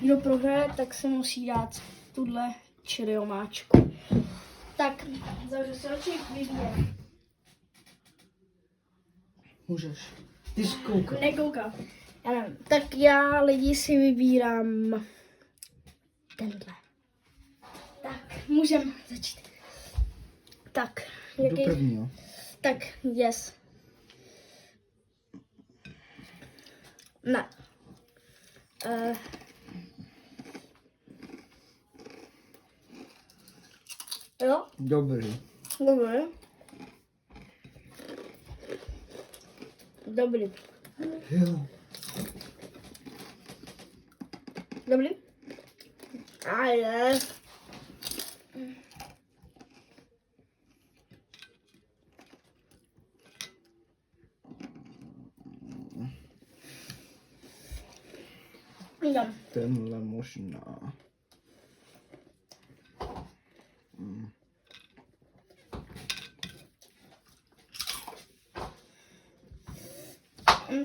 kdo prohraje, tak se musí dát tuhle čiriomáčku. Tak, zavřu se oči, vybírám. Můžeš. Ty jsi koukal. Nekoukám. Já nevím. Tak já lidi si vybírám tenhle. Tak, můžeme začít. Tak, Do jaký? prvního. Tak, yes. Ne. Jo, Dobrý. dobrý. Dobrý. Jo. Dobrý? A je. Jdem. Tenhle možná.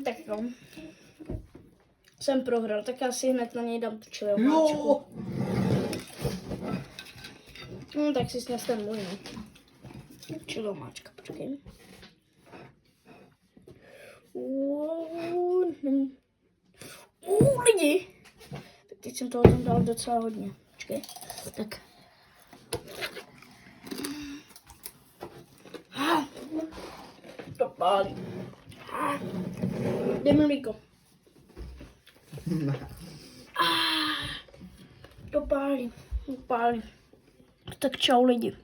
Tak jo. Jsem prohrál, tak já si hned na něj dám tu čiliomáčku. Tak si sněz ten můj. Čiliomáčka, počkej. Lidi! Tak teď jsem toho tam dal docela hodně. Počkej. Tak. To pálí. Dej mi mlíko. To pálí. Tak čau lidi.